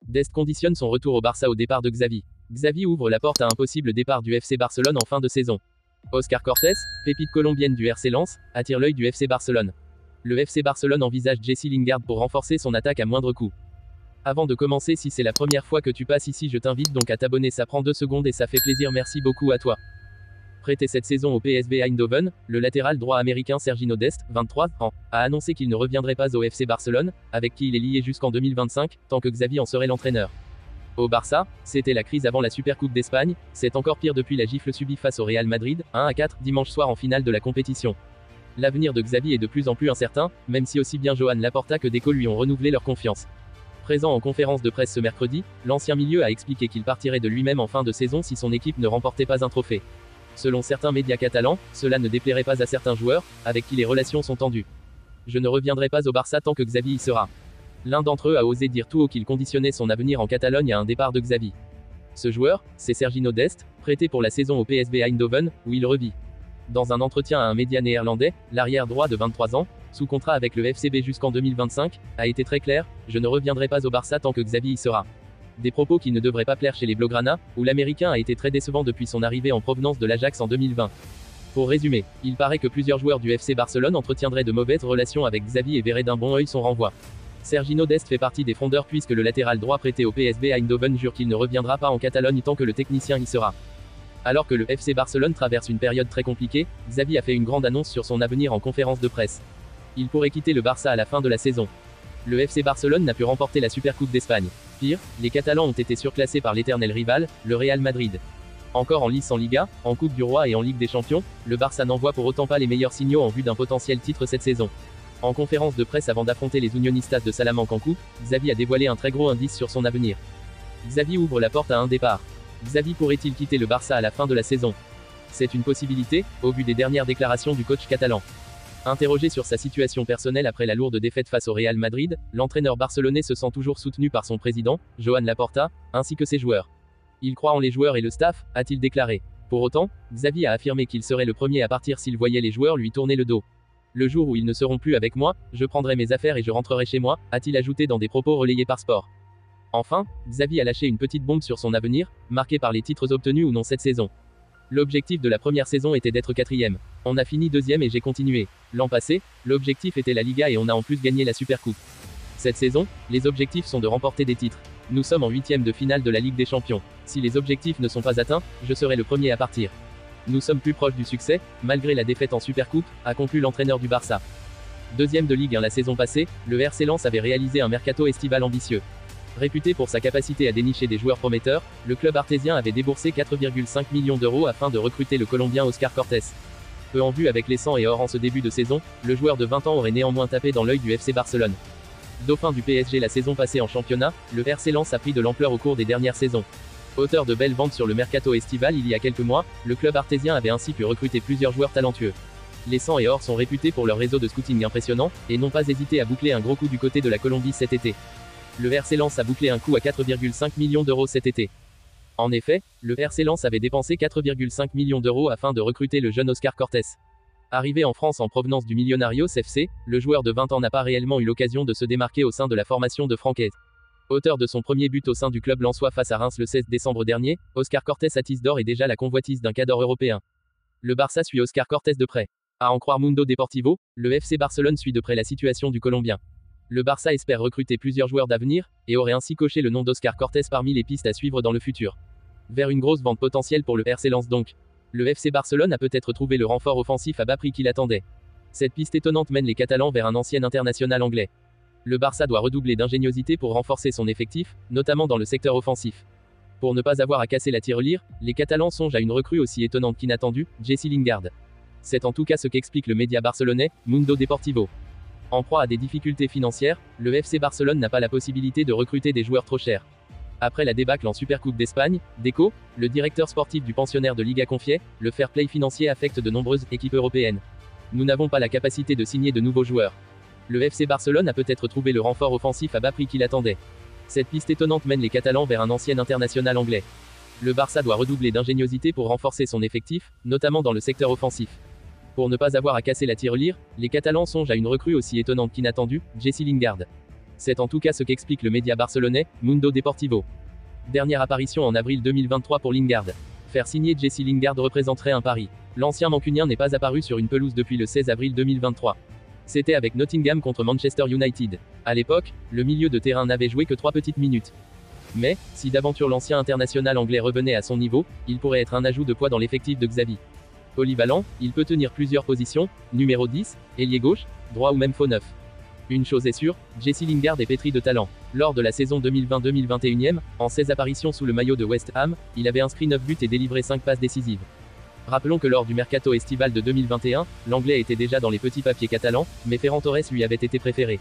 Dest conditionne son retour au Barça au départ de Xavi. Xavi ouvre la porte à un possible départ du FC Barcelone en fin de saison. Oscar Cortés, pépite colombienne du RC Lens, attire l'œil du FC Barcelone. Le FC Barcelone envisage Jesse Lingard pour renforcer son attaque à moindre coût. Avant de commencer, si c'est la première fois que tu passes ici, je t'invite donc à t'abonner, ça prend 2 secondes et ça fait plaisir, merci beaucoup à toi. Prêté cette saison au PSV Eindhoven, le latéral droit américain Sergiño Dest, 23 ans, a annoncé qu'il ne reviendrait pas au FC Barcelone, avec qui il est lié jusqu'en 2025, tant que Xavi en serait l'entraîneur. Au Barça, c'était la crise avant la Supercoupe d'Espagne, c'est encore pire depuis la gifle subie face au Real Madrid, 1-4, dimanche soir en finale de la compétition. L'avenir de Xavi est de plus en plus incertain, même si aussi bien Joan Laporta que Deco lui ont renouvelé leur confiance. Présent en conférence de presse ce mercredi, l'ancien milieu a expliqué qu'il partirait de lui-même en fin de saison si son équipe ne remportait pas un trophée. Selon certains médias catalans, cela ne déplairait pas à certains joueurs, avec qui les relations sont tendues. Je ne reviendrai pas au Barça tant que Xavi y sera. L'un d'entre eux a osé dire tout haut qu'il conditionnait son avenir en Catalogne à un départ de Xavi. Ce joueur, c'est Sergiño Dest, prêté pour la saison au PSV Eindhoven, où il revit. Dans un entretien à un média néerlandais, l'arrière droit de 23 ans, sous contrat avec le FCB jusqu'en 2025, a été très clair, je ne reviendrai pas au Barça tant que Xavi y sera. Des propos qui ne devraient pas plaire chez les Blaugrana, où l'Américain a été très décevant depuis son arrivée en provenance de l'Ajax en 2020. Pour résumer, il paraît que plusieurs joueurs du FC Barcelone entretiendraient de mauvaises relations avec Xavi et verraient d'un bon œil son renvoi. Sergiño Dest fait partie des frondeurs puisque le latéral droit prêté au PSV Eindhoven jure qu'il ne reviendra pas en Catalogne tant que le technicien y sera. Alors que le FC Barcelone traverse une période très compliquée, Xavi a fait une grande annonce sur son avenir en conférence de presse. Il pourrait quitter le Barça à la fin de la saison. Le FC Barcelone n'a pu remporter la Supercoupe d'Espagne. Pire, les Catalans ont été surclassés par l'éternel rival, le Real Madrid. Encore en lice en Liga, en Coupe du Roi et en Ligue des Champions, le Barça n'envoie pour autant pas les meilleurs signaux en vue d'un potentiel titre cette saison. En conférence de presse avant d'affronter les Unionistas de Salamanque en coupe, Xavi a dévoilé un très gros indice sur son avenir. Xavi ouvre la porte à un départ. Xavi pourrait-il quitter le Barça à la fin de la saison? C'est une possibilité, au vu des dernières déclarations du coach catalan. Interrogé sur sa situation personnelle après la lourde défaite face au Real Madrid, l'entraîneur barcelonais se sent toujours soutenu par son président, Joan Laporta, ainsi que ses joueurs. Il croit en les joueurs et le staff, a-t-il déclaré. Pour autant, Xavi a affirmé qu'il serait le premier à partir s'il voyait les joueurs lui tourner le dos. Le jour où ils ne seront plus avec moi, je prendrai mes affaires et je rentrerai chez moi, a-t-il ajouté dans des propos relayés par Sport. Enfin, Xavi a lâché une petite bombe sur son avenir, marqué par les titres obtenus ou non cette saison. L'objectif de la première saison était d'être 4e. On a fini 2e et j'ai continué. L'an passé, l'objectif était la Liga et on a en plus gagné la Supercoupe. Cette saison, les objectifs sont de remporter des titres. Nous sommes en 8e de finale de la Ligue des Champions. Si les objectifs ne sont pas atteints, je serai le premier à partir. Nous sommes plus proches du succès, malgré la défaite en Supercoupe, a conclu l'entraîneur du Barça. 2e de Ligue 1 la saison passée, le RC Lens avait réalisé un mercato estival ambitieux. Réputé pour sa capacité à dénicher des joueurs prometteurs, le club artésien avait déboursé 4,5 millions d'euros afin de recruter le Colombien Oscar Cortés. Peu en vue avec les 100 et or en ce début de saison, le joueur de 20 ans aurait néanmoins tapé dans l'œil du FC Barcelone. Dauphin du PSG la saison passée en championnat, le RC Lens a pris de l'ampleur au cours des dernières saisons. Auteur de belles ventes sur le mercato estival il y a quelques mois, le club artésien avait ainsi pu recruter plusieurs joueurs talentueux. Les 100 et or sont réputés pour leur réseau de scouting impressionnant, et n'ont pas hésité à boucler un gros coup du côté de la Colombie cet été. Le RC Lens a bouclé un coup à 4,5 millions d'euros cet été. En effet, le RC Lens avait dépensé 4,5 millions d'euros afin de recruter le jeune Oscar Cortés. Arrivé en France en provenance du Millonarios FC, le joueur de 20 ans n'a pas réellement eu l'occasion de se démarquer au sein de la formation de Franquet. Auteur de son premier but au sein du club lensois face à Reims le 16 décembre dernier, Oscar Cortés attise d'or et déjà la convoitise d'un cadre européen. Le Barça suit Oscar Cortés de près. À en croire Mundo Deportivo, le FC Barcelone suit de près la situation du Colombien. Le Barça espère recruter plusieurs joueurs d'avenir, et aurait ainsi coché le nom d'Oscar Cortés parmi les pistes à suivre dans le futur. Vers une grosse vente potentielle pour le RC Lens donc. Le FC Barcelone a peut-être trouvé le renfort offensif à bas prix qu'il attendait. Cette piste étonnante mène les Catalans vers un ancien international anglais. Le Barça doit redoubler d'ingéniosité pour renforcer son effectif, notamment dans le secteur offensif. Pour ne pas avoir à casser la tirelire, les Catalans songent à une recrue aussi étonnante qu'inattendue, Jesse Lingard. C'est en tout cas ce qu'explique le média barcelonais, Mundo Deportivo. En proie à des difficultés financières, le FC Barcelone n'a pas la possibilité de recruter des joueurs trop chers. Après la débâcle en Supercoupe d'Espagne, Deco, le directeur sportif du pensionnaire de Liga confiait, le fair play financier affecte de nombreuses équipes européennes. Nous n'avons pas la capacité de signer de nouveaux joueurs. Le FC Barcelone a peut-être trouvé le renfort offensif à bas prix qu'il attendait. Cette piste étonnante mène les Catalans vers un ancien international anglais. Le Barça doit redoubler d'ingéniosité pour renforcer son effectif, notamment dans le secteur offensif. Pour ne pas avoir à casser la tirelire, les Catalans songent à une recrue aussi étonnante qu'inattendue, Jesse Lingard. C'est en tout cas ce qu'explique le média barcelonais, Mundo Deportivo. Dernière apparition en avril 2023 pour Lingard. Faire signer Jesse Lingard représenterait un pari. L'ancien mancunien n'est pas apparu sur une pelouse depuis le 16 avril 2023. C'était avec Nottingham contre Manchester United. À l'époque, le milieu de terrain n'avait joué que 3 petites minutes. Mais, si d'aventure l'ancien international anglais revenait à son niveau, il pourrait être un ajout de poids dans l'effectif de Xavi. Polyvalent, il peut tenir plusieurs positions, numéro 10, ailier gauche, droit ou même faux neuf. Une chose est sûre, Jesse Lingard est pétri de talent. Lors de la saison 2020-2021, en 16 apparitions sous le maillot de West Ham, il avait inscrit 9 buts et délivré 5 passes décisives. Rappelons que lors du mercato estival de 2021, l'anglais était déjà dans les petits papiers catalans, mais Ferran Torres lui avait été préféré.